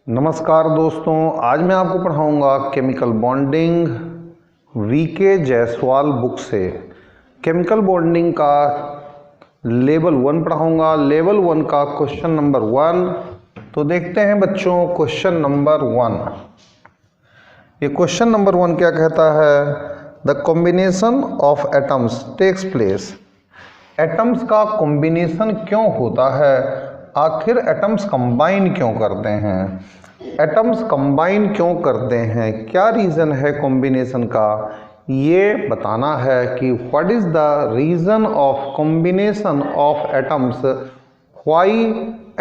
नमस्कार दोस्तों, आज मैं आपको पढ़ाऊंगा chemical bonding VK Jaiswal book से। केमिकल बॉन्डिंग का लेवल 1 पढ़ाऊंगा। लेवल 1 का क्वेश्चन नंबर 1। तो देखते हैं बच्चों क्वेश्चन नंबर 1। ये क्वेश्चन नंबर 1 क्या कहता है? The combination of atoms takes place. Atoms का कॉम्बिनेशन क्यों होता है? आखिर एटम्स कंबाइन क्यों करते हैं? एटम्स कंबाइन क्यों करते हैं? क्या रीज़न है कॉम्बिनेशन का? ये बताना है कि what is the reason of combination of atoms, why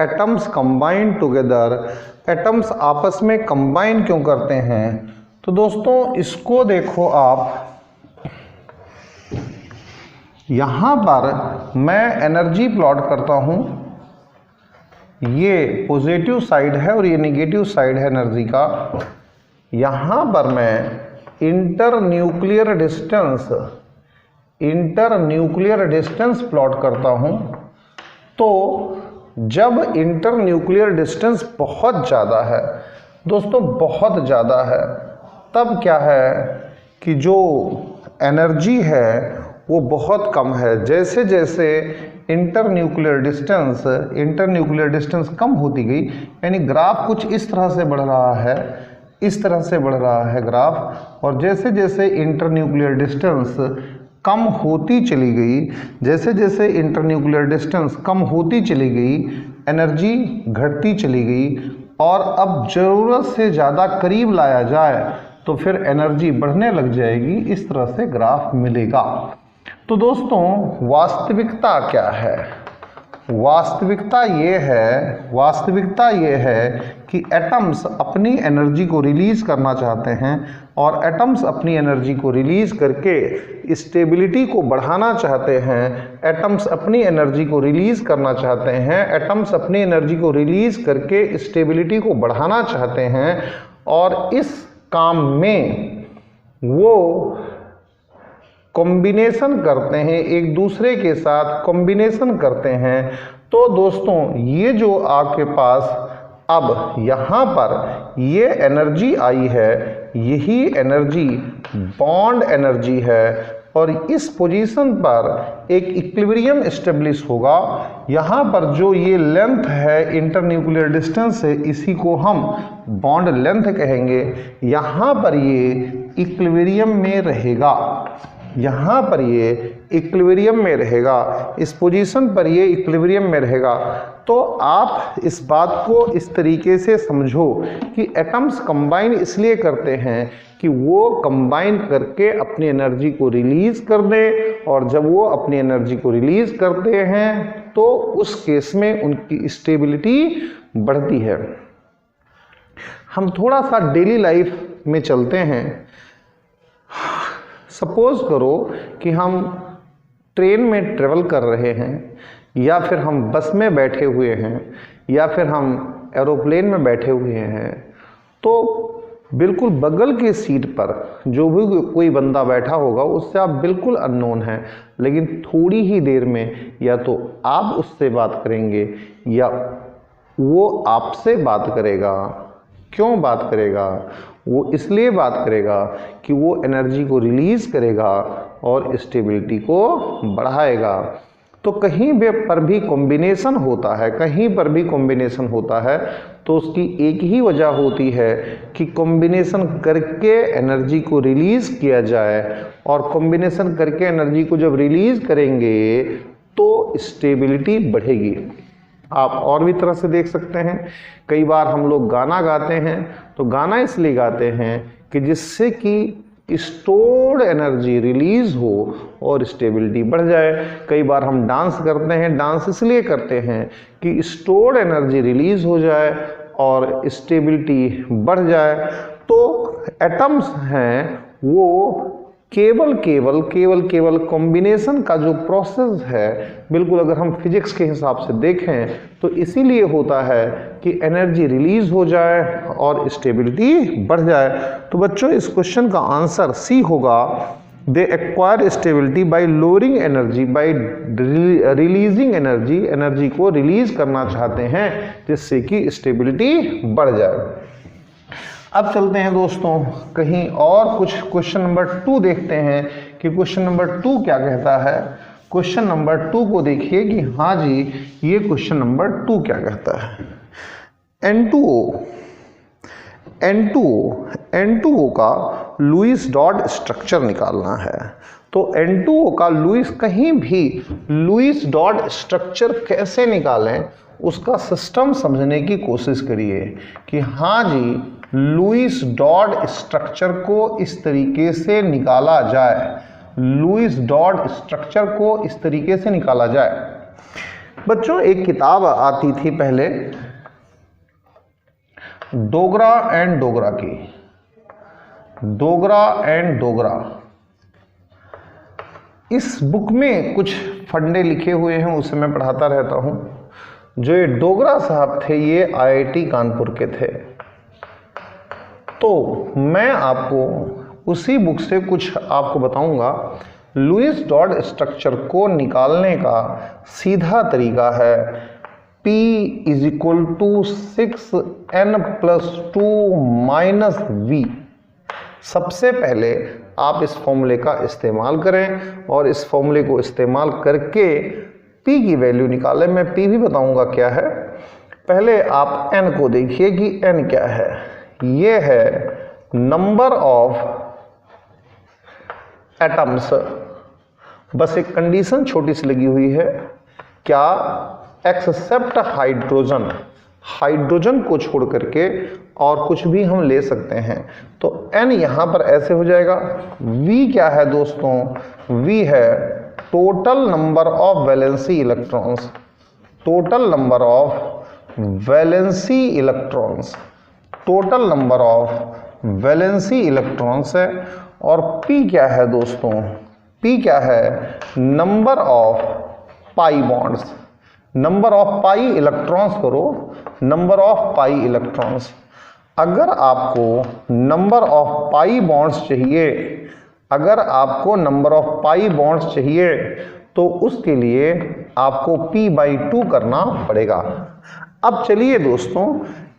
atoms combine together. Atoms आपस में कंबाइन क्यों करते हैं? तो दोस्तों इसको देखो आप, यहाँ पर मैं एनर्जी प्लॉट करता हूँ। ये पॉजिटिव साइड है और ये नेगेटिव साइड है एनर्जी का। यहाँ पर मैं इंटर न्यूक्लियर डिस्टेंस प्लॉट करता हूँ। तो जब इंटर न्यूक्लियर डिस्टेंस बहुत ज़्यादा है दोस्तों, बहुत ज़्यादा है, तब क्या है कि जो एनर्जी है वो बहुत कम है। जैसे जैसे इंटर न्यूक्लियर डिस्टेंस कम होती गई, यानी ग्राफ कुछ इस तरह से बढ़ रहा है, इस तरह से बढ़ रहा है ग्राफ। और जैसे जैसे इंटर न्यूक्लियर डिस्टेंस कम होती चली गई, जैसे जैसे इंटर न्यूक्लियर डिस्टेंस कम होती चली गई, एनर्जी घटती चली गई। और अब ज़रूरत से ज़्यादा करीब लाया जाए तो फिर एनर्जी बढ़ने लग जाएगी। इस तरह से ग्राफ मिलेगा। तो दोस्तों वास्तविकता क्या है? वास्तविकता ये है कि एटम्स अपनी एनर्जी को रिलीज करना चाहते हैं, और एटम्स अपनी एनर्जी को रिलीज करके स्टेबिलिटी को बढ़ाना चाहते हैं। एटम्स अपनी एनर्जी को रिलीज करना चाहते हैं, एटम्स अपनी एनर्जी को रिलीज करके स्टेबिलिटी को बढ़ाना चाहते हैं। और इस काम में वो कॉम्बिनेशन करते हैं, एक दूसरे के साथ कॉम्बिनेशन करते हैं। तो दोस्तों ये जो आपके पास अब यहाँ पर ये एनर्जी आई है, यही एनर्जी बॉन्ड एनर्जी है। और इस पोजीशन पर एक इक्विलिब्रियम एस्टेब्लिश होगा। यहाँ पर जो ये लेंथ है इंटर न्यूक्लियर डिस्टेंस है, इसी को हम बॉन्ड लेंथ कहेंगे। यहाँ पर ये इक्विलिब्रियम में रहेगा, यहाँ पर ये इक्विलिब्रियम में रहेगा, इस पोजीशन पर ये इक्विलिब्रियम में रहेगा। तो आप इस बात को इस तरीके से समझो कि एटम्स कंबाइन इसलिए करते हैं कि वो कंबाइन करके अपनी एनर्जी को रिलीज कर दें। और जब वो अपनी एनर्जी को रिलीज करते हैं तो उस केस में उनकी स्टेबिलिटी बढ़ती है। हम थोड़ा सा डेली लाइफ में चलते हैं। सपोज करो कि हम ट्रेन में ट्रेवल कर रहे हैं, या फिर हम बस में बैठे हुए हैं, या फिर हम एरोप्लेन में बैठे हुए हैं। तो बिल्कुल बगल की सीट पर जो भी कोई बंदा बैठा होगा उससे आप बिल्कुल अननोन हैं, लेकिन थोड़ी ही देर में या तो आप उससे बात करेंगे या वो आपसे बात करेगा। क्यों बात करेगा? वो इसलिए बात करेगा कि वो एनर्जी को रिलीज करेगा और स्टेबिलिटी को बढ़ाएगा। तो कहीं पर भी कॉम्बिनेशन होता है, कहीं पर भी कॉम्बिनेशन होता है तो उसकी एक ही वजह होती है कि कॉम्बिनेशन करके एनर्जी को रिलीज किया जाए। और कॉम्बिनेशन करके एनर्जी को जब रिलीज करेंगे तो स्टेबिलिटी बढ़ेगी। आप और भी तरह से देख सकते हैं, कई बार हम लोग गाना गाते हैं तो गाना इसलिए गाते हैं कि जिससे कि स्टोर्ड एनर्जी रिलीज हो और स्टेबिलिटी बढ़ जाए। कई बार हम डांस करते हैं, डांस इसलिए करते हैं कि स्टोर्ड एनर्जी रिलीज हो जाए और स्टेबिलिटी बढ़ जाए। तो एटम्स हैं वो केवल कॉम्बिनेशन का जो प्रोसेस है, बिल्कुल अगर हम फिजिक्स के हिसाब से देखें तो इसीलिए होता है कि एनर्जी रिलीज हो जाए और स्टेबिलिटी बढ़ जाए। तो बच्चों इस क्वेश्चन का आंसर सी होगा। They acquire stability by lowering energy, by releasing energy. Energy को रिलीज करना चाहते हैं जिससे कि स्टेबिलिटी बढ़ जाए। अब चलते हैं दोस्तों कहीं और, कुछ क्वेश्चन नंबर 2 देखते हैं कि क्वेश्चन नंबर 2 क्या कहता है। क्वेश्चन नंबर 2 को देखिए कि हाँ जी ये क्वेश्चन नंबर 2 क्या कहता है। N2O का लुईस डॉट स्ट्रक्चर निकालना है। तो N2O का कहीं भी लुईस डॉट स्ट्रक्चर कैसे निकालें उसका सिस्टम समझने की कोशिश करिए कि हाँ जी लुईस डॉट स्ट्रक्चर को इस तरीके से निकाला जाए, लुईस डॉट स्ट्रक्चर को इस तरीके से निकाला जाए। बच्चों एक किताब आती थी पहले, डोगरा एंड डोगरा की, डोगरा एंड डोगरा। इस बुक में कुछ फंडे लिखे हुए हैं, उसे मैं पढ़ाता रहता हूं। जो ये डोगरा साहब थे ये IIT कानपुर के थे। तो मैं आपको उसी बुक से कुछ आपको बताऊंगा। लुईस डॉट स्ट्रक्चर को निकालने का सीधा तरीका है P = 6n+2 - v। सबसे पहले आप इस फॉर्मूले का इस्तेमाल करें और इस फॉर्मूले को इस्तेमाल करके P की वैल्यू निकालें। मैं P भी बताऊंगा क्या है। पहले आप N को देखिए कि N क्या है। ये है नंबर ऑफ एटम्स। बस एक कंडीशन छोटी सी लगी हुई है, क्या एक्सेप्ट हाइड्रोजन, हाइड्रोजन को छोड़ करके और कुछ भी हम ले सकते हैं। तो N यहां पर ऐसे हो जाएगा। V क्या है दोस्तों, V है total number of valency electrons, total number of valency electrons, total number of valency electrons है। और P क्या है दोस्तों, P क्या है number of pi bonds, number of pi electrons करो, नंबर ऑफ पाई इलेक्ट्रॉन्स। अगर आपको नंबर ऑफ पाई बॉन्ड्स चाहिए, अगर आपको नंबर ऑफ पाई बॉन्ड्स चाहिए तो उसके लिए आपको P/2 करना पड़ेगा। अब चलिए दोस्तों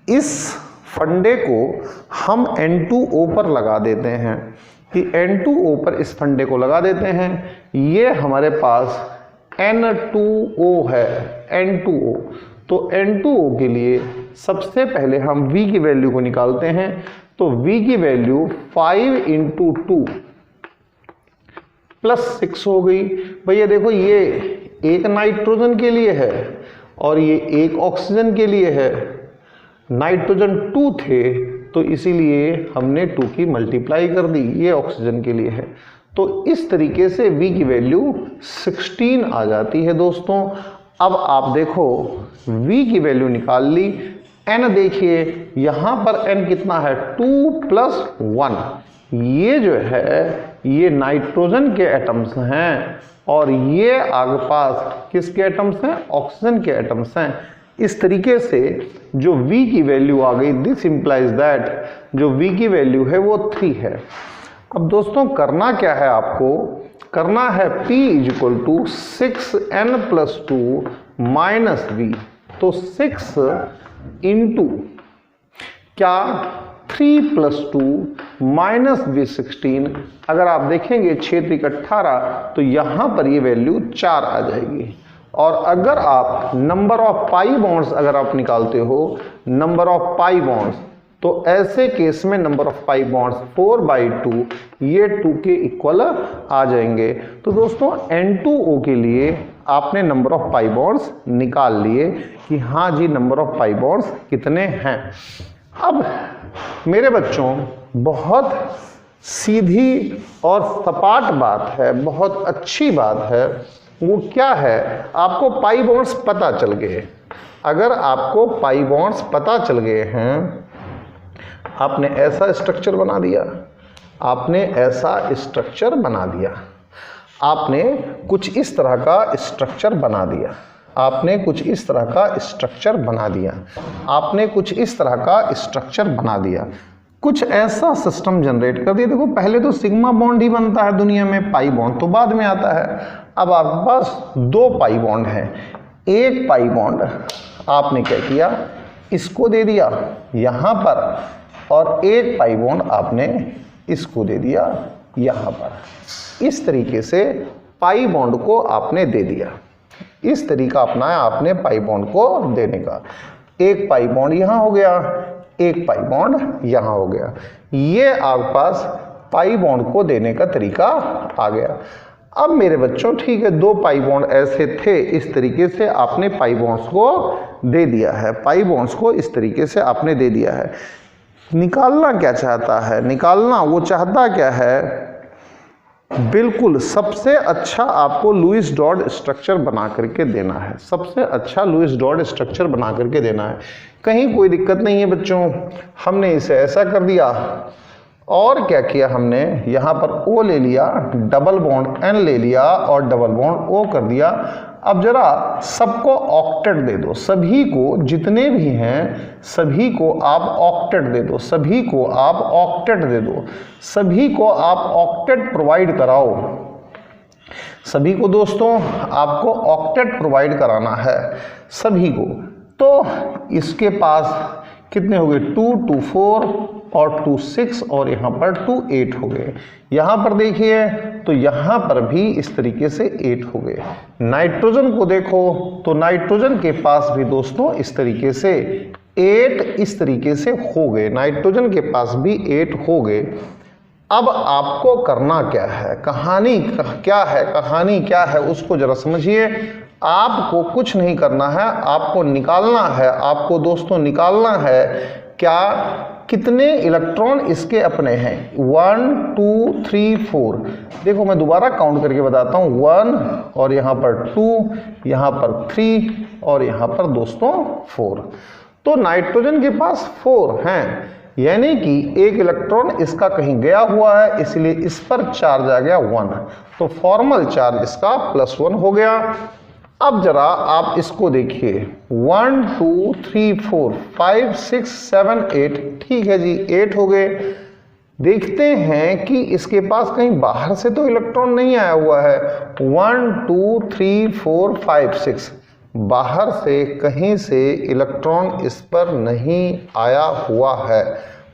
इस फंडे को हम N2O पर लगा देते हैं कि N2O पर इस फंडे को लगा देते हैं। ये हमारे पास N2O है, N2O। तो N2O के लिए सबसे पहले हम V की वैल्यू को निकालते हैं। तो V की वैल्यू 5 × 2 + 6 हो गई। भैया देखो ये एक नाइट्रोजन के लिए है और ये एक ऑक्सीजन के लिए है। नाइट्रोजन 2 थे तो इसीलिए हमने 2 की मल्टीप्लाई कर दी, ये ऑक्सीजन के लिए है। तो इस तरीके से V की वैल्यू 16 आ जाती है दोस्तों। अब आप देखो V की वैल्यू निकाल ली। N देखिए यहाँ पर N कितना है 2 + 1। ये जो है ये नाइट्रोजन के एटम्स हैं और ये आगे पास किसके एटम्स हैं, ऑक्सीजन के एटम्स हैं। इस तरीके से जो V की वैल्यू आ गई, दिस इंप्लाइज दैट जो V की वैल्यू है वो 3 है। अब दोस्तों करना क्या है, आपको करना है P = 6n+2 - v। तो 6 × क्या 3 + 2 - v 16। अगर आप देखेंगे 6 × 18 तो यहाँ पर ये वैल्यू 4 आ जाएगी। और अगर आप नंबर ऑफ पाई बॉन्ड्स अगर आप निकालते हो, नंबर ऑफ पाई बॉन्ड्स, तो ऐसे केस में नंबर ऑफ पाई बॉन्ड्स 4/2 ये 2 के इक्वल आ जाएंगे। तो दोस्तों N2O के लिए आपने नंबर ऑफ पाई बॉन्ड्स निकाल लिए कि हाँ जी नंबर ऑफ पाई बॉन्ड्स कितने हैं। अब मेरे बच्चों बहुत सीधी और सपाट बात है, बहुत अच्छी बात है। वो क्या है, आपको पाई बॉन्ड्स पता चल गए। अगर आपको पाई बॉन्ड्स पता चल गए हैं, आपने ऐसा स्ट्रक्चर बना दिया, आपने ऐसा स्ट्रक्चर बना दिया, आपने कुछ इस तरह का स्ट्रक्चर बना दिया, आपने कुछ इस तरह का स्ट्रक्चर बना दिया, आपने कुछ इस तरह का स्ट्रक्चर बना दिया, कुछ ऐसा सिस्टम जनरेट कर दिया। देखो पहले तो सिग्मा बॉन्ड ही बनता है दुनिया में, पाई बॉन्ड तो बाद में आता है। अब आपके पास 2 पाई बॉन्ड हैं। एक पाई बॉन्ड आपने क्या किया, इसको दे दिया यहाँ पर और एक पाई बॉन्ड आपने इसको दे दिया यहाँ पर। इस तरीके से पाई बॉन्ड को आपने दे दिया। इस तरीका अपनाया आपने पाई बॉन्ड को देने का। एक पाई बॉन्ड यहाँ हो गया, एक पाई बॉन्ड यहाँ हो गया। ये आपके पास पाई बॉन्ड को देने का तरीका आ गया। अब मेरे बच्चों ठीक है, दो पाई बॉन्ड ऐसे थे, इस तरीके से आपने पाई बॉन्ड्स को दे दिया है। पाई बॉन्ड्स को इस तरीके से आपने दे दिया है। निकालना क्या चाहता है? निकालना वो चाहता क्या है? बिल्कुल सबसे अच्छा आपको लुईस डॉट स्ट्रक्चर बना करके देना है। सबसे अच्छा लुईस डॉट स्ट्रक्चर बना करके देना है। कहीं कोई दिक्कत नहीं है बच्चों। हमने इसे ऐसा कर दिया और क्या किया हमने, यहाँ पर O ले लिया, डबल बॉन्ड N ले लिया और डबल बॉन्ड O कर दिया। अब जरा सबको ऑक्टेट दे दो, सभी को जितने भी हैं सभी को आप ऑक्टेट दे दो, सभी को आप ऑक्टेट दे दो, सभी को आप ऑक्टेट प्रोवाइड कराओ। सभी को दोस्तों आपको ऑक्टेट प्रोवाइड कराना है सभी को। तो इसके पास कितने हो गए? 2 2 4 और 2 6 और यहाँ पर 2 8 हो गए। यहाँ पर देखिए तो यहाँ पर भी इस तरीके से 8 हो गए। नाइट्रोजन को देखो तो नाइट्रोजन के पास भी दोस्तों इस तरीके से 8 इस तरीके से हो गए। नाइट्रोजन के पास भी 8 हो गए। अब आपको करना क्या है? कहानी क्या है? कहानी क्या है उसको जरा समझिए। आपको कुछ नहीं करना है, आपको निकालना है। आपको दोस्तों निकालना है क्या, कितने इलेक्ट्रॉन इसके अपने हैं। 1 2 3 4। देखो मैं दोबारा काउंट करके बताता हूँ। 1 और यहाँ पर 2, यहाँ पर 3 और यहाँ पर दोस्तों 4। तो नाइट्रोजन के पास 4 हैं, यानी कि एक इलेक्ट्रॉन इसका कहीं गया हुआ है, इसलिए इस पर चार्ज आ गया 1। तो फॉर्मल चार्ज इसका +1 हो गया। अब जरा आप इसको देखिए 1 2 3 4 5 6 7 8। ठीक है जी, 8 हो गए। देखते हैं कि इसके पास कहीं बाहर से तो इलेक्ट्रॉन नहीं आया हुआ है। 1 2 3 4 5 6 बाहर से कहीं से इलेक्ट्रॉन इस पर नहीं आया हुआ है।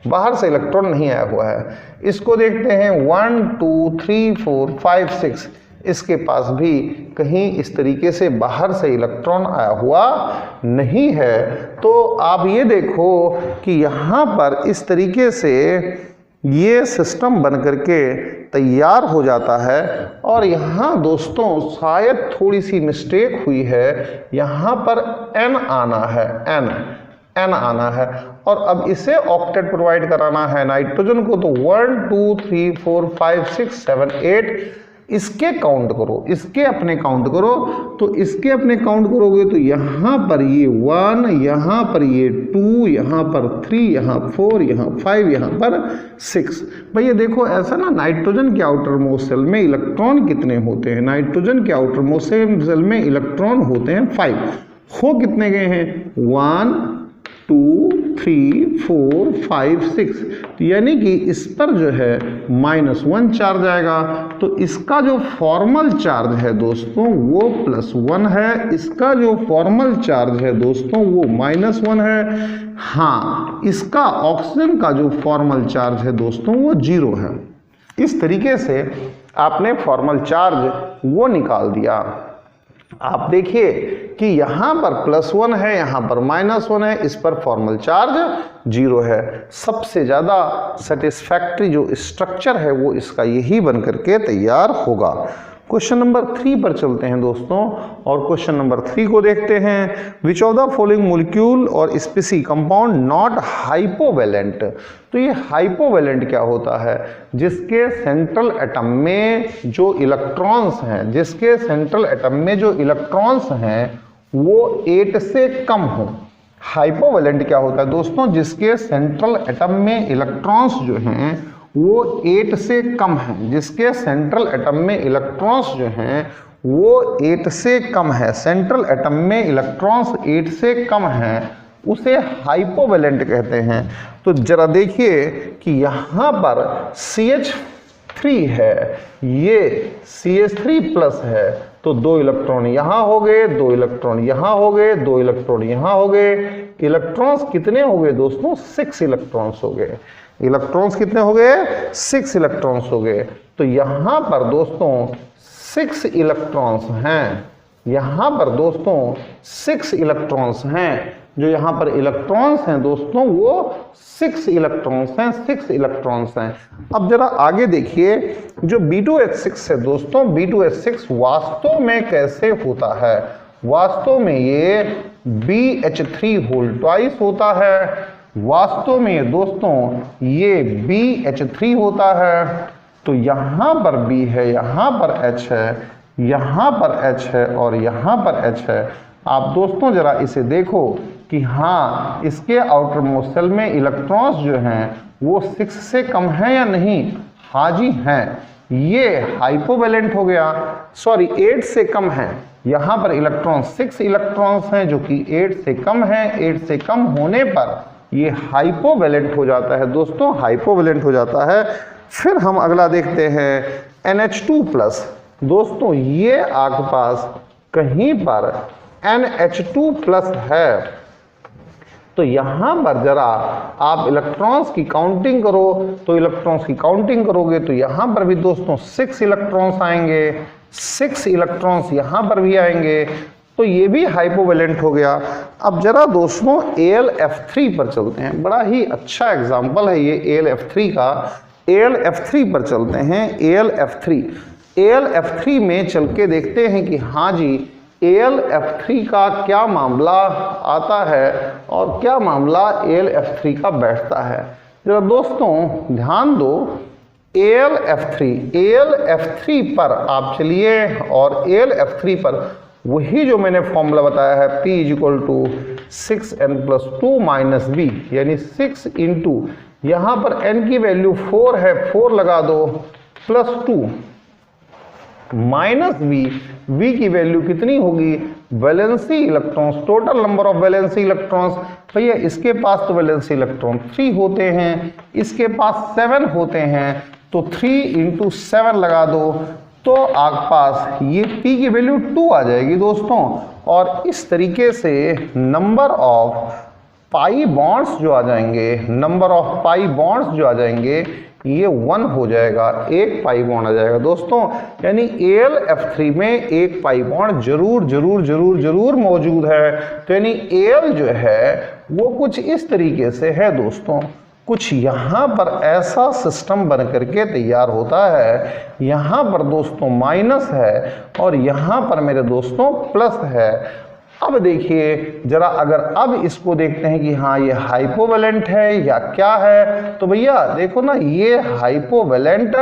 बाहर से इलेक्ट्रॉन नहीं आया हुआ है। इसको देखते हैं 1 2 3 4 5 6। इसके पास भी कहीं इस तरीके से बाहर से इलेक्ट्रॉन आया हुआ नहीं है। तो आप ये देखो कि यहाँ पर इस तरीके से ये सिस्टम बन करके तैयार हो जाता है। और यहाँ दोस्तों शायद थोड़ी सी मिस्टेक हुई है, यहाँ पर N आना है, N आना है। और अब इसे ऑक्टेट प्रोवाइड कराना है नाइट्रोजन को। तो 1 2 3 4 5 6 7 8 इसके काउंट करो, इसके अपने काउंट करो। तो इसके अपने काउंट करोगे तो यहाँ पर ये 1, यहाँ पर ये 2, यहाँ पर 3, यहाँ 4, यहाँ 5, यहाँ पर 6। भैया देखो ऐसा ना, नाइट्रोजन के आउटर मोस्ट शेल में इलेक्ट्रॉन कितने होते हैं? नाइट्रोजन के आउटर मोस्ट शेल में इलेक्ट्रॉन होते हैं 5। हो कितने गए हैं? 1 2 3 4 5 6। यानी कि इस पर जो है -1 चार्ज आएगा। तो इसका जो फॉर्मल चार्ज है दोस्तों वो +1 है, इसका जो फॉर्मल चार्ज है दोस्तों वो -1 है। हाँ, इसका ऑक्सीजन का जो फॉर्मल चार्ज है दोस्तों वो 0 है। इस तरीके से आपने फॉर्मल चार्ज वो निकाल दिया। आप देखिए कि यहाँ पर +1 है, यहाँ पर -1 है, इस पर फॉर्मल चार्ज 0 है। सबसे ज़्यादा सेटिस्फैक्ट्री जो स्ट्रक्चर है वो इसका यही बन करके तैयार होगा। क्वेश्चन नंबर 3 पर चलते हैं दोस्तों, और क्वेश्चन नंबर 3 को देखते हैं। विच ऑफ द फॉलोइंग मोलिक्यूल और स्पीसी कंपाउंड नॉट हाइपोवैलेंट। तो ये हाइपोवैलेंट क्या होता है? जिसके सेंट्रल एटम में जो इलेक्ट्रॉन्स हैं, जिसके सेंट्रल एटम में जो इलेक्ट्रॉन्स हैं वो 8 से कम हो। हाइपोवैलेंट क्या होता है दोस्तों? जिसके सेंट्रल एटम में इलेक्ट्रॉन्स जो हैं वो 8 से कम है। जिसके सेंट्रल एटम में इलेक्ट्रॉन्स जो हैं वो 8 से कम है। सेंट्रल एटम में इलेक्ट्रॉन्स 8 से कम है, उसे हाइपोवैलेंट कहते हैं। तो जरा देखिए कि यहाँ पर CH3 है, ये CH3+ है। तो 2 इलेक्ट्रॉन यहाँ हो गए, 2 इलेक्ट्रॉन यहाँ हो गए, 2 इलेक्ट्रॉन यहाँ हो गए। इलेक्ट्रॉन्स कितने हो गए दोस्तों? 6 इलेक्ट्रॉन्स हो गए। इलेक्ट्रॉन्स कितने हो गए? 6 इलेक्ट्रॉन्स हो गए। तो यहां पर दोस्तों 6 इलेक्ट्रॉन्स हैं, यहां पर दोस्तों 6 इलेक्ट्रॉन्स हैं। जो यहां पर इलेक्ट्रॉन्स हैं दोस्तों वो 6 इलेक्ट्रॉन्स हैं, 6 इलेक्ट्रॉन्स हैं। अब जरा आगे देखिए, जो B2H6 है दोस्तों, B2H6 वास्तव में कैसे होता है? वास्तव में ये BH3 होल ट्वाइस होता है। वास्तव में दोस्तों ये BH3 होता है। तो यहां पर B है, यहां पर H है, यहां पर H है और यहां पर H है। आप दोस्तों जरा इसे देखो कि हाँ, इसके आउटर मोस्ट शेल में इलेक्ट्रॉन्स जो हैं वो 6 से कम है या नहीं? हाँ जी हैं। ये हाइपोवैलेंट हो गया, सॉरी 8 से कम है। यहाँ पर इलेक्ट्रॉन 6 इलेक्ट्रॉन्स हैं जो कि 8 से कम है। 8 से कम होने पर ये हाइपोवैलेंट हो जाता है दोस्तों, हाइपोवैलेंट हो जाता है। फिर हम अगला देखते हैं NH2+। दोस्तों ये आपके पास कहीं पर NH2+ है। तो यहां पर जरा आप इलेक्ट्रॉन्स की काउंटिंग करो, तो इलेक्ट्रॉन्स की काउंटिंग करोगे तो यहां पर भी दोस्तों 6 इलेक्ट्रॉन्स आएंगे, 6 इलेक्ट्रॉन्स यहां पर भी आएंगे। तो ये भी हाइपोवैलेंट हो गया। अब जरा दोस्तों AlF3 पर चलते हैं। बड़ा ही अच्छा एग्जाम्पल है ये AlF3 का। AlF3 पर चलते हैं। AlF3 में चल के देखते हैं कि हाँ जी AlF3 का क्या मामला आता है और क्या मामला AlF3 का बैठता है। जरा दोस्तों ध्यान दो, AlF3 पर आप चलिए और AlF3 पर वही जो मैंने फॉर्मूला बताया है P = 6n+2 - B, यानी 6 इंटू यहाँ पर n की वैल्यू 4 है, 4 लगा दो, +2 माइनस V की वैल्यू कितनी होगी? Valency electrons, total number of valency electrons. भैया इसके पास तो वैलेंसी इलेक्ट्रॉन 3 होते हैं, इसके पास 7 होते हैं, तो 3 × 7 लगा दो, तो आपके पास ये P की वैल्यू 2 आ जाएगी दोस्तों। और इस तरीके से नंबर ऑफ पाई बॉन्ड्स जो आ जाएंगे, नंबर ऑफ पाई बॉन्ड्स जो आ जाएंगे ये 1 हो जाएगा, 1 पाई बॉन्ड आ जाएगा दोस्तों। यानी AlF3 में 1 पाई बॉन्ड जरूर मौजूद है। तो यानी Al जो है वो कुछ इस तरीके से है दोस्तों, कुछ यहाँ पर ऐसा सिस्टम बन करके तैयार होता है। यहाँ पर दोस्तों माइनस है और यहाँ पर मेरे दोस्तों प्लस है। अब देखिए जरा, अगर अब इसको देखते हैं कि हाँ ये हाइपोवैलेंट है या क्या है, तो भैया देखो ना ये हाइपोवैलेंट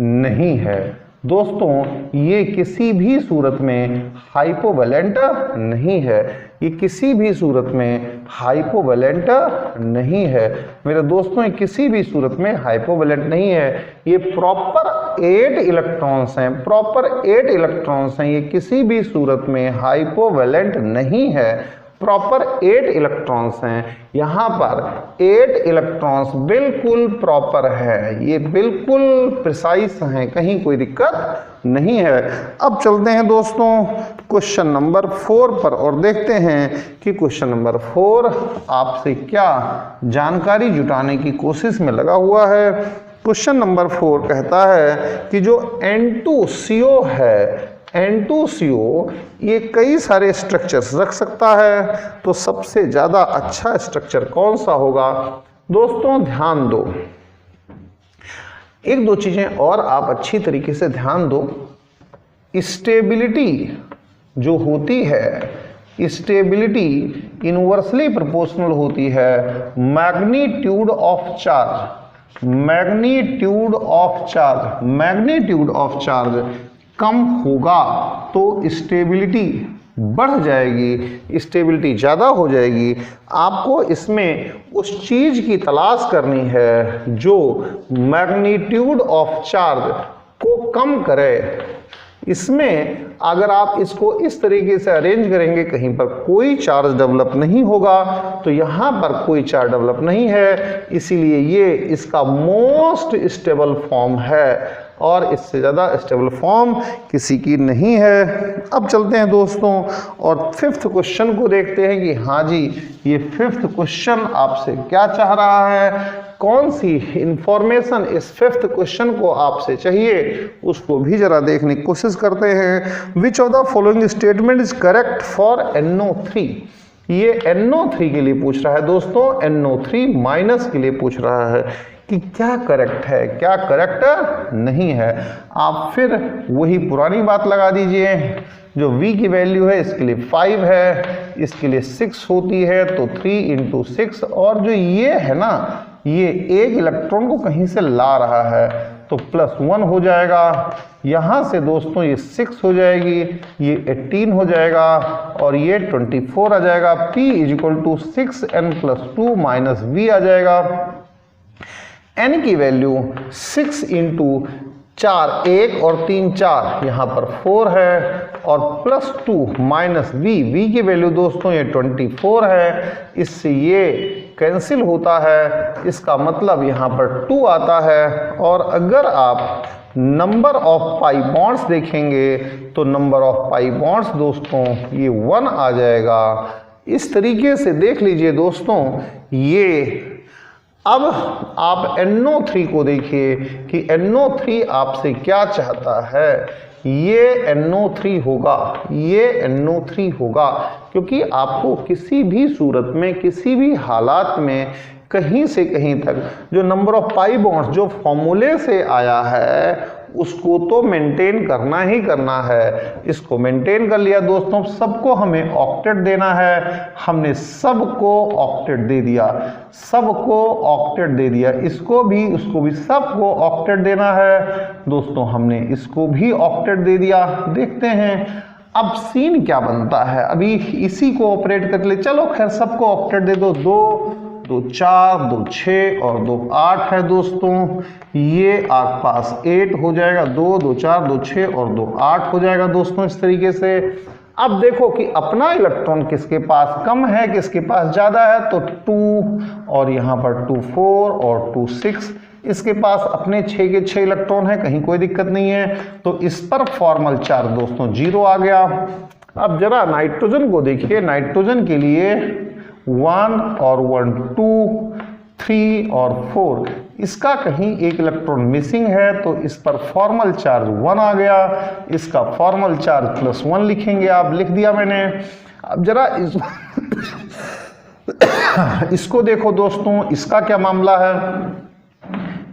नहीं है दोस्तों, ये किसी भी सूरत में हाइपोवैलेंट नहीं है, ये किसी भी सूरत में हाइपोवैलेंट नहीं है मेरे दोस्तों, ये किसी भी सूरत में हाइपोवैलेंट नहीं है। ये प्रॉपर 8 इलेक्ट्रॉन्स हैं, प्रॉपर 8 इलेक्ट्रॉन्स हैं, ये किसी भी सूरत में हाइपोवैलेंट नहीं है, प्रॉपर 8 इलेक्ट्रॉन्स हैं। यहाँ पर 8 इलेक्ट्रॉन्स बिल्कुल प्रॉपर है, ये बिल्कुल प्रिसाइज हैं, कहीं कोई दिक्कत नहीं है। अब चलते हैं दोस्तों क्वेश्चन नंबर 4 पर और देखते हैं कि क्वेश्चन नंबर 4 आपसे क्या जानकारी जुटाने की कोशिश में लगा हुआ है। क्वेश्चन नंबर 4 कहता है कि जो N2CO है, N2CO ये कई सारे स्ट्रक्चर्स रख सकता है, तो सबसे ज़्यादा अच्छा स्ट्रक्चर कौन सा होगा? दोस्तों ध्यान दो, एक दो चीज़ें और आप अच्छी तरीके से ध्यान दो। स्टेबिलिटी जो होती है, स्टेबिलिटी इनवर्सली प्रोपोर्शनल होती है magnitude of charge. Magnitude of charge कम होगा तो स्टेबिलिटी बढ़ जाएगी, स्टेबिलिटी ज़्यादा हो जाएगी। आपको इसमें उस चीज़ की तलाश करनी है जो मैग्नीट्यूड ऑफ चार्ज को कम करे। इसमें अगर आप इसको इस तरीके से अरेंज करेंगे, कहीं पर कोई चार्ज डेवलप नहीं होगा, तो यहाँ पर कोई चार्ज डेवलप नहीं है, इसीलिए ये इसका मोस्ट स्टेबल फॉर्म है। और इससे ज़्यादा स्टेबल फॉर्म किसी की नहीं है। अब चलते हैं दोस्तों और फिफ्थ क्वेश्चन को देखते हैं कि हाँ जी ये फिफ्थ क्वेश्चन आपसे क्या चाह रहा है, कौन सी इंफॉर्मेशन इस फिफ्थ क्वेश्चन को आपसे चाहिए, उसको भी जरा देखने की कोशिश करते हैं। विच of the following statement is correct for NO3। ये NO3 के लिए पूछ रहा है दोस्तों, NO3 माइनस के लिए पूछ रहा है कि क्या करेक्ट है क्या करेक्ट नहीं है। आप फिर वही पुरानी बात लगा दीजिए, जो V की वैल्यू है इसके लिए 5 है, इसके लिए 6 होती है तो 3 × 6, और जो ये है ना ये एक इलेक्ट्रॉन को कहीं से ला रहा है तो +1 हो जाएगा। यहाँ से दोस्तों ये 6 हो जाएगी, ये 18 हो जाएगा और ये 24 आ जाएगा। P = 6n + 2 - V आ जाएगा। n की वैल्यू 6 × 4 1 और 3 4, यहाँ पर 4 है और +2 - V की वैल्यू दोस्तों ये 24 है, इससे ये कैंसिल होता है, इसका मतलब यहाँ पर 2 आता है। और अगर आप नंबर ऑफ पाई बॉन्ड्स देखेंगे तो नंबर ऑफ पाई बॉन्ड्स दोस्तों ये 1 आ जाएगा। इस तरीके से देख लीजिए दोस्तों ये। अब आप NO3 को देखिए कि NO3 आपसे क्या चाहता है। ये NO3 होगा, ये NO3 होगा, क्योंकि आपको किसी भी सूरत में किसी भी हालात में कहीं से कहीं तक जो नंबर ऑफ पाई बॉन्ड्स जो फॉर्मूले से आया है उसको तो मेंटेन करना ही करना है। इसको मेंटेन कर लिया दोस्तों, सबको हमें ऑक्टेट देना है, हमने सबको ऑक्टेट दे दिया, सबको ऑक्टेट दे दिया, इसको भी उसको भी सबको ऑक्टेट देना है दोस्तों, हमने इसको भी ऑक्टेट दे दिया। देखते हैं अब सीन क्या बनता है, अभी इसी को ऑपरेट कर ले। चलो खैर सबको ऑक्टेट दे दो, 2 2 4 2 6 और 2 8 है दोस्तों, ये आपके पास 8 हो जाएगा। 2 2 4 2 6 और 2 8 हो जाएगा दोस्तों इस तरीके से। अब देखो कि अपना इलेक्ट्रॉन किसके पास कम है किसके पास ज़्यादा है, तो 2 और यहाँ पर 2 4 और 2 6, इसके पास अपने 6 के 6 इलेक्ट्रॉन है, कहीं कोई दिक्कत नहीं है। तो इस पर फॉर्मल चार्ज दोस्तों 0 आ गया। अब जरा नाइट्रोजन को देखिए, नाइट्रोजन के लिए 1 और 1 2 3 और 4, इसका कहीं एक इलेक्ट्रॉन मिसिंग है तो इस पर फॉर्मल चार्ज 1 आ गया, इसका फॉर्मल चार्ज +1 लिखेंगे आप, लिख दिया मैंने। अब जरा इसको देखो दोस्तों, इसका क्या मामला है,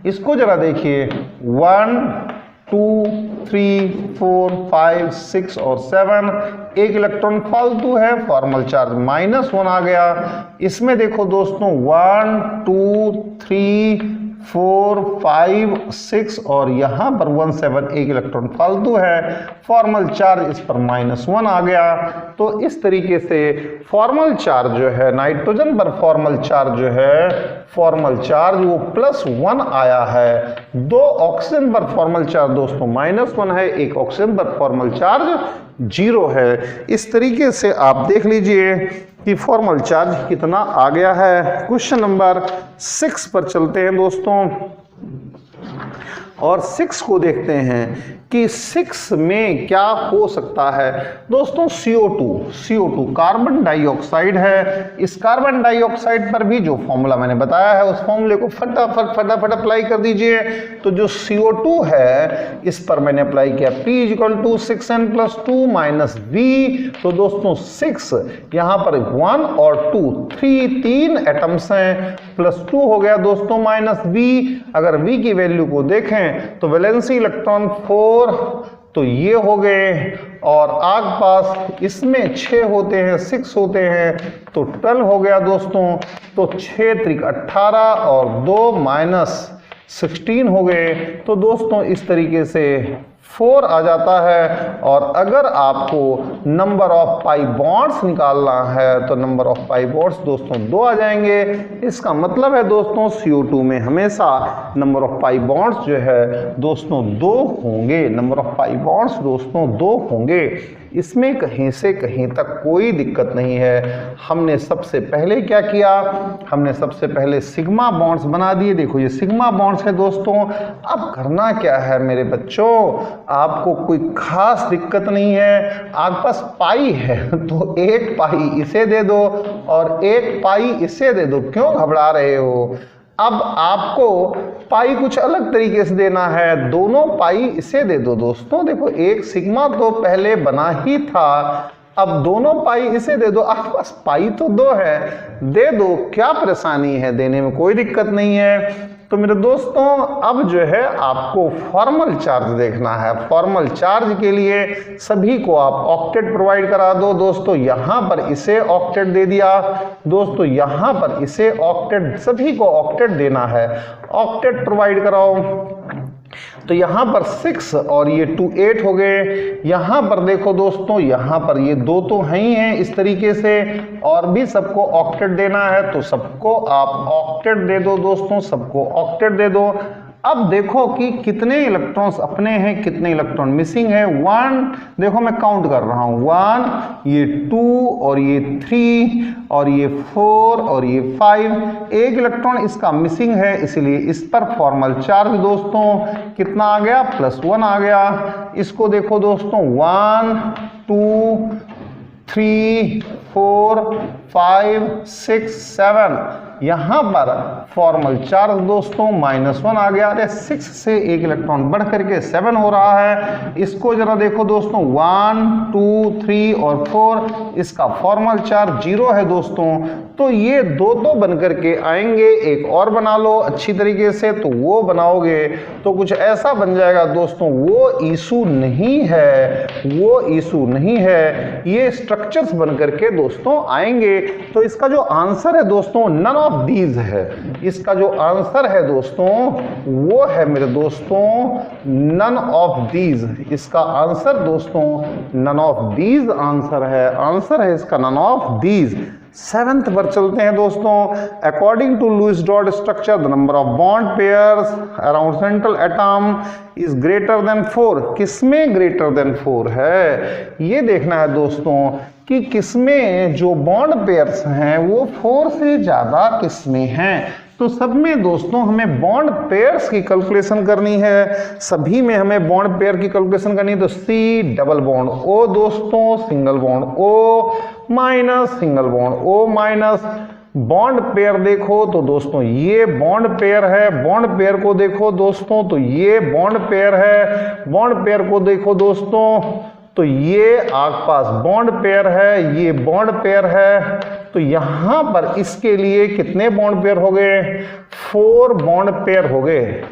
इसको जरा देखिए। 1 2 3 4 5 6 और 7, एक इलेक्ट्रॉन फालतू है, फॉर्मल चार्ज -1 आ गया। इसमें देखो दोस्तों 1 2 3 4 5 6 और यहाँ पर 1 7, एक इलेक्ट्रॉन फालतू है, फॉर्मल चार्ज इस पर -1 आ गया। तो इस तरीके से फॉर्मल चार्ज जो है नाइट्रोजन पर फॉर्मल चार्ज जो है, फॉर्मल चार्ज वो +1 आया है। 2 ऑक्सीजन पर फॉर्मल चार्ज दोस्तों -1 है, एक ऑक्सीजन पर फॉर्मल चार्ज 0 है। इस तरीके से आप देख लीजिए कि फॉर्मल चार्ज कितना आ गया है। क्वेश्चन नंबर 6 पर चलते हैं दोस्तों और 6 को देखते हैं कि 6 में क्या हो सकता है दोस्तों। CO2 कार्बन डाइऑक्साइड है। इस कार्बन डाइऑक्साइड पर भी जो फॉर्मूला मैंने बताया है उस फॉर्मूले को फटाफट अप्लाई कर दीजिए। तो जो CO2 है इस पर मैंने अप्लाई किया P = 6n + 2 - V। तो दोस्तों 6 यहाँ पर 1 और 2 3 एटम्स हैं, +2 हो गया दोस्तों -V। अगर V की वैल्यू को देखें तो वैलेंसी इलेक्ट्रॉन 4 तो ये हो गए और आग पास इसमें 6 होते हैं 6 होते हैं तो 12 हो गया दोस्तों। तो 6 × 18 और 2 - 16 हो गए। तो दोस्तों इस तरीके से 4 आ जाता है। और अगर आपको नंबर ऑफ पाई बॉन्ड्स निकालना है तो नंबर ऑफ पाई बॉन्ड्स दोस्तों 2 आ जाएंगे। इसका मतलब है दोस्तों CO2 में हमेशा नंबर ऑफ पाई बॉन्ड्स जो है दोस्तों 2 होंगे, नंबर ऑफ पाई बॉन्ड्स दोस्तों 2 होंगे। इसमें कहीं से कहीं तक कोई दिक्कत नहीं है। हमने सबसे पहले क्या किया, हमने सबसे पहले सिग्मा बॉन्ड्स बना दिए। देखो ये सिग्मा बॉन्ड्स है दोस्तों। अब करना क्या है मेरे बच्चों, आपको कोई खास दिक्कत नहीं है। आपके पास पाई है तो एक पाई इसे दे दो और एक पाई इसे दे दो, क्यों घबरा रहे हो। अब आपको पाई कुछ अलग तरीके से देना है, दोनों पाई इसे दे दो दोस्तों। देखो एक सिग्मा तो पहले बना ही था, अब दोनों पाई इसे दे दो। आपके पास पाई तो दो है, दे दो, क्या परेशानी है, देने में कोई दिक्कत नहीं है। तो मेरे दोस्तों अब जो है आपको फॉर्मल चार्ज देखना है। फॉर्मल चार्ज के लिए सभी को आप ऑक्टेट प्रोवाइड करा दो दोस्तों। यहाँ पर इसे ऑक्टेट दे दिया दोस्तों, यहाँ पर इसे ऑक्टेट, सभी को ऑक्टेट देना है, ऑक्टेट प्रोवाइड कराओ। तो यहाँ पर 6 और ये 2 8 हो गए। यहाँ पर देखो दोस्तों, यहाँ पर ये 2 तो हैं ही हैं इस तरीके से, और भी सबको ऑक्टेट देना है तो सबको आप ऑक्टेट दे दो दोस्तों, सबको ऑक्टेट दे दो। अब देखो कि कितने इलेक्ट्रॉन्स अपने हैं, कितने इलेक्ट्रॉन मिसिंग है। 1, देखो मैं काउंट कर रहा हूँ, 1, ये 2 और ये 3 और ये 4 और ये 5। एक इलेक्ट्रॉन इसका मिसिंग है, इसलिए इस पर फॉर्मल चार्ज दोस्तों कितना आ गया, +1 आ गया। इसको देखो दोस्तों, 1 2 3 4 5 6 7, यहाँ पर फॉर्मल चार्ज दोस्तों -1 आ गया। अरे 6 से एक इलेक्ट्रॉन बढ़ करके 7 हो रहा है। इसको जरा देखो दोस्तों, 1 2 3 और 4, इसका फॉर्मल चार्ज 0 है दोस्तों। तो ये 2 बन करके आएंगे। एक और बना लो अच्छी तरीके से, तो वो बनाओगे तो कुछ ऐसा बन जाएगा दोस्तों। वो इशू नहीं है, वो इशू नहीं है, ये स्ट्रक्चर्स बन करके दोस्तों आएंगे। तो इसका जो आंसर है दोस्तों, नन ऑफ दीज है। इसका जो आंसर है दोस्तों वो है मेरे दोस्तों नन ऑफ दीज। इसका आंसर दोस्तों नन ऑफ दीज आंसर है, आंसर है इसका नन ऑफ दीज। 7th पर चलते हैं दोस्तों। According to Lewis dot structure the number of bond pairs around central atom is greater than 4। किसमें ग्रेटर देन 4 है, ये देखना है दोस्तों कि किसमें जो बॉन्ड पेयर्स हैं वो 4 से ज्यादा किसमें हैं। तो सब में दोस्तों हमें बॉन्ड पेयर्स की कैलकुलेशन करनी है, सभी में हमें बॉन्ड पेयर की कैलकुलेशन करनी है। तो C डबल बॉन्ड O दोस्तों, single bond O minus, single bond O minus. Bond pair देखो तो दोस्तों ये बॉन्ड पेयर है, बॉन्ड पेयर को देखो दोस्तों तो ये बॉन्ड पेयर है, बॉन्ड पेयर को देखो दोस्तों तो ये आपके पास बॉन्ड पेयर है, ये बॉन्ड पेयर है। तो यहां पर इसके लिए कितने बॉन्ड पेयर हो गए, 4 बॉन्ड पेयर हो गए।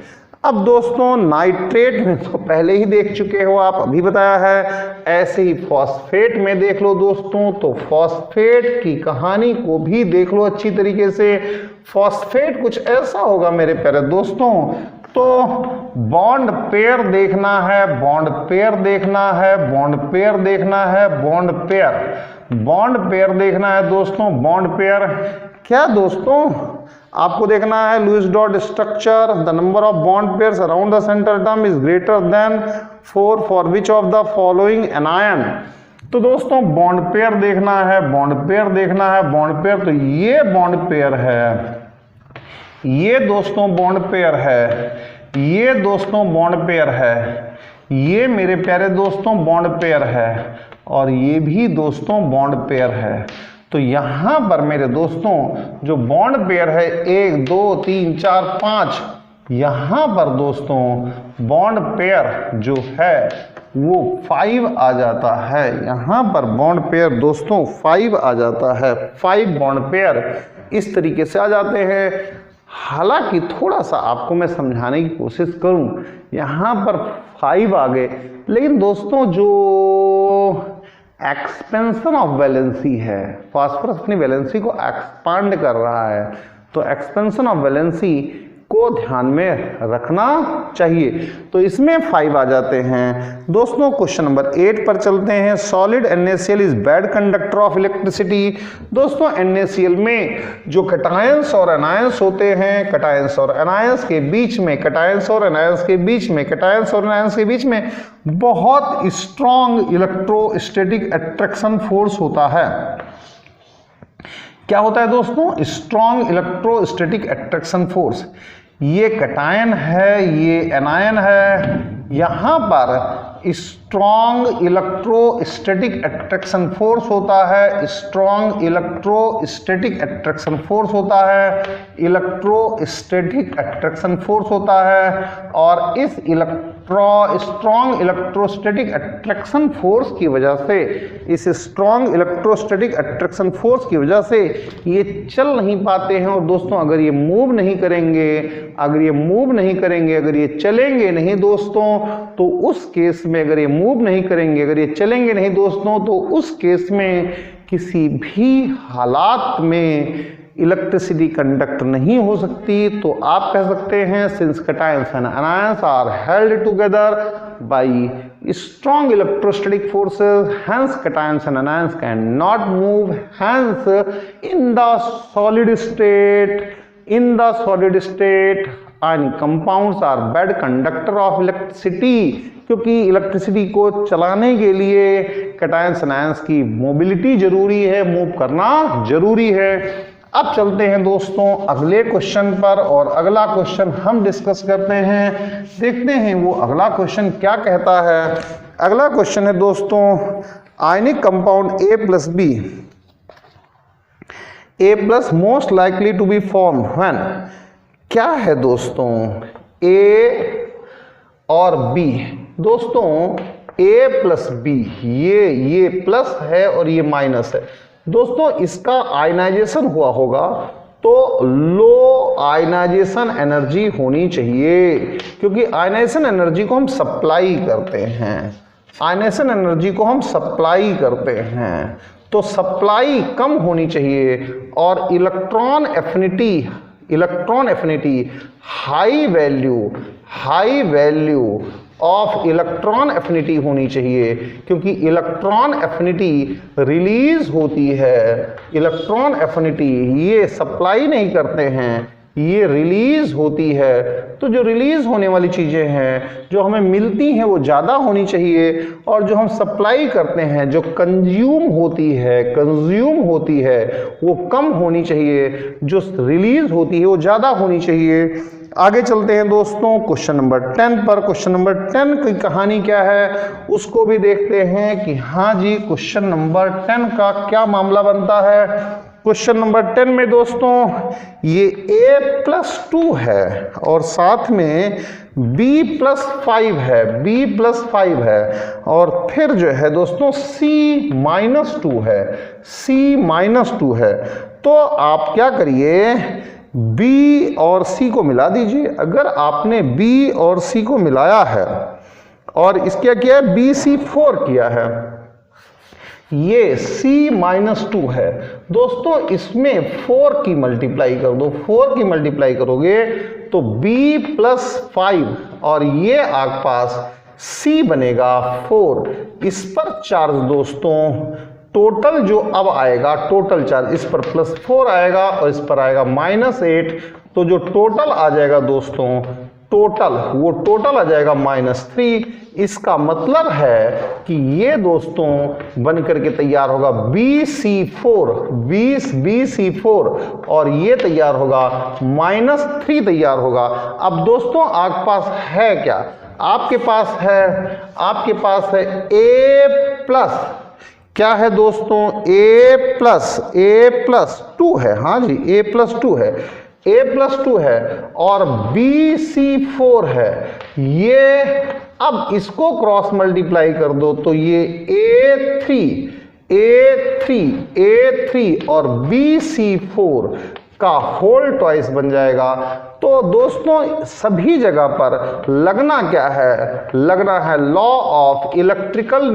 अब दोस्तों नाइट्रेट में तो पहले ही देख चुके हो आप, अभी बताया है। ऐसे ही फॉस्फेट में देख लो दोस्तों, तो फॉस्फेट की कहानी को भी देख लो अच्छी तरीके से। फॉस्फेट कुछ ऐसा होगा मेरे प्यारे दोस्तों, तो बॉन्ड पेयर देखना है, बॉन्ड पेयर देखना है, बॉन्ड पेयर देखना है, बॉन्ड पेयर, बॉन्ड पेयर देखना है दोस्तों। बॉन्ड पेयर क्या दोस्तों आपको देखना है, Lewis dot structure the number of bond pairs around the center atom is greater than 4 for which of the following anion. तो दोस्तों बॉन्ड पेयर देखना है, बॉन्ड पेयर देखना है, बॉन्ड पेयर। तो ये बॉन्ड पेयर है, ये दोस्तों बॉन्ड पेयर है, ये दोस्तों बॉन्ड पेयर है, ये मेरे प्यारे दोस्तों बॉन्ड पेयर है, और ये भी दोस्तों बॉन्ड पेयर है। तो यहां पर मेरे दोस्तों जो बॉन्ड पेयर है 1 2 3 4 5, यहां पर दोस्तों बॉन्ड पेयर जो है वो 5 आ जाता है। यहां पर बॉन्ड पेयर दोस्तों 5 आ जाता है, 5 बॉन्ड पेयर इस तरीके से आ जाते हैं। हालांकि थोड़ा सा आपको मैं समझाने की कोशिश करूं, यहाँ पर 5 आ गए, लेकिन दोस्तों जो एक्सपेंशन ऑफ वैलेंसी है, फास्फोरस अपनी वैलेंसी को एक्सपांड कर रहा है, तो एक्सपेंशन ऑफ वैलेंसी को ध्यान में रखना चाहिए। तो इसमें 5 आ जाते हैं। दोस्तों क्वेश्चन नंबर 8 पर चलते हैं। Solid NaCl is bad conductor of electricity. दोस्तों NaCl में जो कैटायंस और एनायंस होते हैं, कैटायंस और एनायंस के बीच में, कैटायंस और एनायंस के बीच में, कैटायंस और एनायंस के बीच में बहुत स्ट्रॉन्ग इलेक्ट्रोस्टैटिक अट्रैक्शन फोर्स होता है। क्या होता है दोस्तों? Strong electrostatic attraction force. ये कैटायन है, ये एनायन है, यहां पर स्ट्रॉन्ग इलेक्ट्रोस्टैटिक अट्रैक्शन फोर्स होता है, स्ट्रॉन्ग इलेक्ट्रोस्टैटिक अट्रैक्शन फोर्स होता है, इलेक्ट्रोस्टैटिक अट्रैक्शन फोर्स होता है। और इस स्ट्रॉन्ग इलेक्ट्रोस्टैटिक अट्रैक्शन फोर्स की वजह से, इस स्ट्रॉन्ग इलेक्ट्रोस्टैटिक अट्रैक्शन फोर्स की वजह से ये चल नहीं पाते हैं। और दोस्तों अगर ये मूव नहीं करेंगे, अगर ये मूव नहीं करेंगे, अगर ये चलेंगे नहीं दोस्तों, तो उस केस में, अगर ये मूव नहीं करेंगे, अगर ये चलेंगे नहीं दोस्तों, तो उस केस में किसी भी हालात में इलेक्ट्रिसिटी कंडक्ट नहीं हो सकती। तो आप कह सकते हैं since cations and anions are held together by strong electrostatic forces, hence cations and anions cannot move. Hence in the solid state ionic compounds are bad conductor of electricity, क्योंकि electricity को चलाने के लिए कैटायंस एनायंस की mobility जरूरी है, move करना जरूरी है। अब चलते हैं दोस्तों अगले क्वेश्चन पर, और अगला क्वेश्चन हम डिस्कस करते हैं, देखते हैं वो अगला क्वेश्चन क्या कहता है। अगला क्वेश्चन है दोस्तों आयनिक compound A+ most likely to be formed when. क्या है दोस्तों A और B। दोस्तों A+B, ये प्लस है और ये माइनस है। दोस्तों इसका आयनाइजेशन हुआ होगा तो लो आयनाइजेशन एनर्जी होनी चाहिए, क्योंकि आयनाइजेशन एनर्जी को हम सप्लाई करते हैं, आयनाइजेशन एनर्जी को हम सप्लाई करते हैं, तो सप्लाई कम होनी चाहिए। और electron affinity high value of electron affinity होनी चाहिए, क्योंकि इलेक्ट्रॉन एफिनिटी रिलीज होती है। इलेक्ट्रॉन एफिनिटी ये सप्लाई नहीं करते हैं, ये रिलीज होती है। तो जो रिलीज होने वाली चीज़ें हैं जो हमें मिलती हैं वो ज़्यादा होनी चाहिए, और जो हम सप्लाई करते हैं, जो कंज्यूम होती है वो कम होनी चाहिए, जो रिलीज होती है वो ज़्यादा होनी चाहिए। आगे चलते हैं दोस्तों क्वेश्चन नंबर 10 पर। क्वेश्चन नंबर 10 की कहानी क्या है उसको भी देखते हैं कि हाँ जी क्वेश्चन नंबर 10 का क्या मामला बनता है। क्वेश्चन नंबर 10 में दोस्तों ये A+2 है और साथ में B+5 है, और फिर जो है दोस्तों C-2 है। तो आप क्या करिए, B और C को मिला दीजिए। अगर आपने B और C को मिलाया है और इसका किया है BC4 किया है, ये C-2 है दोस्तों, इसमें 4 की मल्टीप्लाई कर दो, 4 की मल्टीप्लाई करोगे तो B+5 और ये आपके पास C बनेगा 4। इस पर चार्ज दोस्तों टोटल जो अब आएगा, टोटल चार्ज इस पर +4 आएगा और इस पर आएगा -8, तो जो टोटल आ जाएगा दोस्तों वो टोटल आ जाएगा -3। इसका मतलब है कि ये दोस्तों बन करके तैयार होगा BC4 और ये तैयार होगा -3 तैयार होगा। अब दोस्तों आपके पास है क्या, आपके पास है A+, क्या है दोस्तों A+2 है, हाँ जी A+2 है और BC4 है। ये अब इसको क्रॉस मल्टीप्लाई कर दो तो ये A3 और BC4 का होल ट्वाइस बन जाएगा। तो दोस्तों सभी जगह पर लगना क्या है, लगना है लॉ ऑफ इलेक्ट्रिकल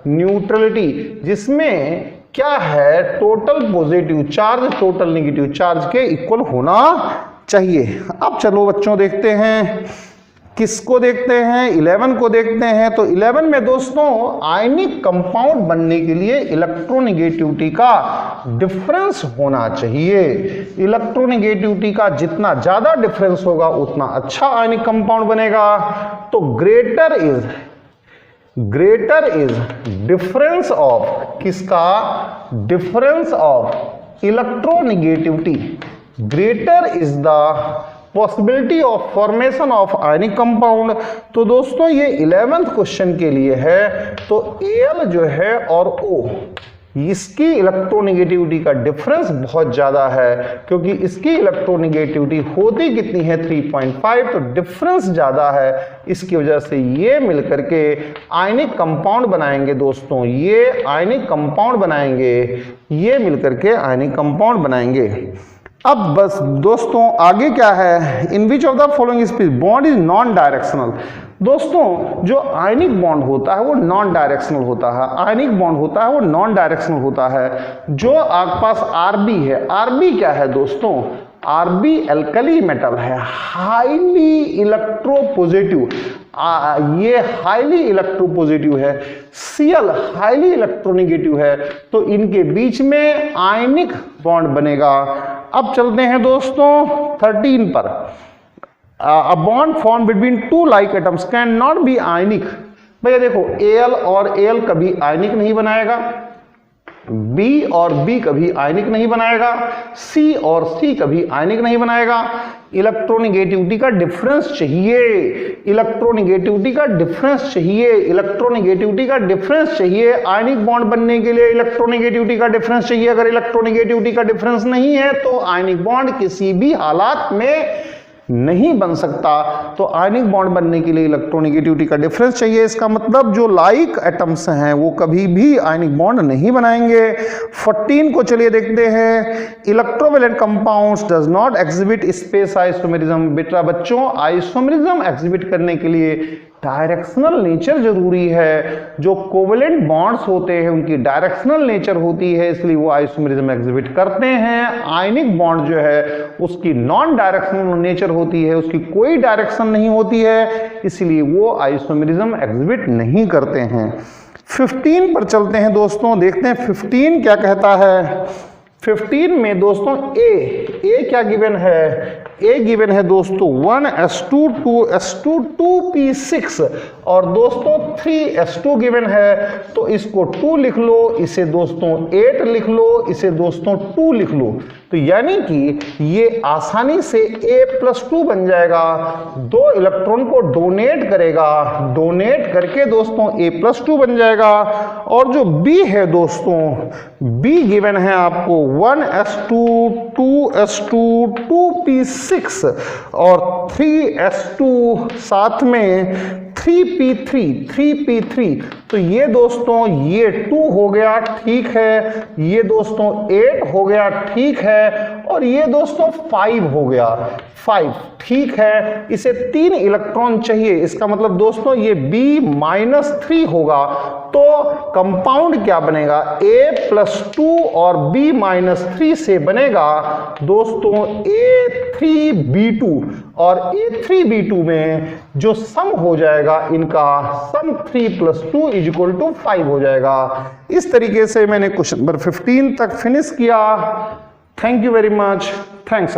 न्यूट्रलिटी, जिसमें क्या है, total positive charge total negative charge के इक्वल होना चाहिए। अब चलो बच्चों देखते हैं, किसको देखते हैं, 11 को देखते हैं। तो 11 में दोस्तों आयनिक कंपाउंड बनने के लिए इलेक्ट्रोनेगेटिविटी का डिफरेंस होना चाहिए। इलेक्ट्रोनेगेटिविटी का जितना ज्यादा डिफरेंस होगा उतना अच्छा आयनिक कंपाउंड बनेगा। तो ग्रेटर इज डिफरेंस ऑफ किसका, difference of electronegativity, greater is the possibility of formation of ionic compound. तो दोस्तों ये 11th क्वेश्चन के लिए है। तो Al जो है और O, इसकी इलेक्ट्रोनेगेटिविटी का डिफरेंस बहुत ज्यादा है, क्योंकि इसकी इलेक्ट्रोनेगेटिविटी होती कितनी है 3.5, तो डिफरेंस ज्यादा है। इसकी वजह से ये मिलकर के आयनिक कंपाउंड बनाएंगे दोस्तों, ये आयनिक कंपाउंड बनाएंगे, ये मिलकर के आयनिक कंपाउंड बनाएंगे। अब बस दोस्तों आगे क्या है, in which of the following species bond is non directional. दोस्तों जो आयनिक बॉन्ड होता है वो नॉन डायरेक्शनल होता है, आयनिक बॉन्ड होता है वो नॉन डायरेक्शनल होता है। जो आपके पास आरबी है, आरबी क्या है दोस्तों, आरबी एल्कली मेटल है, हाईली इलेक्ट्रोपॉजिटिव, ये हाईली इलेक्ट्रोपॉजिटिव है। Cl हाईली इलेक्ट्रोनेगेटिव है, तो इनके बीच में आयनिक बॉन्ड बनेगा। अब चलते हैं दोस्तों 13 पर। A bond form between two like atoms can not be आयनिक। भैया देखो Al और Al कभी आयनिक नहीं बनाएगा, B और B कभी आयनिक नहीं बनाएगा, C और C कभी आयनिक नहीं बनाएगा। इलेक्ट्रोनेगेटिविटी का डिफरेंस चाहिए, इलेक्ट्रोनेगेटिविटी का डिफरेंस चाहिए, इलेक्ट्रोनेगेटिविटी का डिफरेंस चाहिए। आयनिक बॉन्ड बनने के लिए इलेक्ट्रोनेगेटिविटी का डिफरेंस चाहिए। अगर इलेक्ट्रोनेगेटिविटी का डिफरेंस नहीं है तो आयनिक बॉन्ड किसी भी हालात में नहीं बन सकता। तो आयनिक बॉन्ड बनने के लिए इलेक्ट्रोनेगेटिविटी का डिफरेंस चाहिए। इसका मतलब जो लाइक एटम्स हैं वो कभी भी आयनिक बॉन्ड नहीं बनाएंगे। 14 को चलिए देखते हैं। Electrovalent compounds does not exhibit space isomerism. बेटा बच्चों आइसोमेरिज्म एग्जिबिट करने के लिए डायरेक्शनल नेचर जरूरी है। जो कोवेलेंट बॉन्ड्स होते हैं उनकी डायरेक्शनल नेचर होती है, इसलिए वो आइसोमेरिज्म एग्जिबिट करते हैं। आयनिक बॉन्ड जो है उसकी नॉन डायरेक्शनल नेचर होती है, उसकी कोई डायरेक्शन नहीं होती है, इसलिए वो आइसोमेरिज्म एग्जिबिट नहीं करते हैं। 15 पर चलते हैं दोस्तों, देखते हैं 15 क्या कहता है। 15 में दोस्तों ए क्या गिवन है, ए गिवन है दोस्तों 1s2 2s2 2p6 और दोस्तों 3s2 गिवन है। तो इसको 2 लिख लो, इसे दोस्तों 8 लिख लो, इसे दोस्तों 2 लिख लो। तो यानी कि ये आसानी से A+2 बन जाएगा। 2 इलेक्ट्रॉन को डोनेट करेगा, डोनेट करके दोस्तों A+2 बन जाएगा। और जो B है दोस्तों, B गिवन है आपको 1s2 2s2 2p6 और 3s2 साथ में 3p3। तो ये दोस्तों ये 2 हो गया, ठीक है, ये दोस्तों 8 हो गया, ठीक है, और ये दोस्तों 5 हो गया, 5, ठीक है। इसे 3 इलेक्ट्रॉन चाहिए, इसका मतलब दोस्तों ये B-3 होगा। तो कंपाउंड क्या बनेगा, A+2 और B-3 से बनेगा दोस्तों A3B2 और A3B2 में जो सम हो जाएगा इनका सम 3+2 = 5 हो जाएगा। इस तरीके से मैंने क्वेश्चन नंबर 15 तक फिनिश किया। Thank you very much, thanks.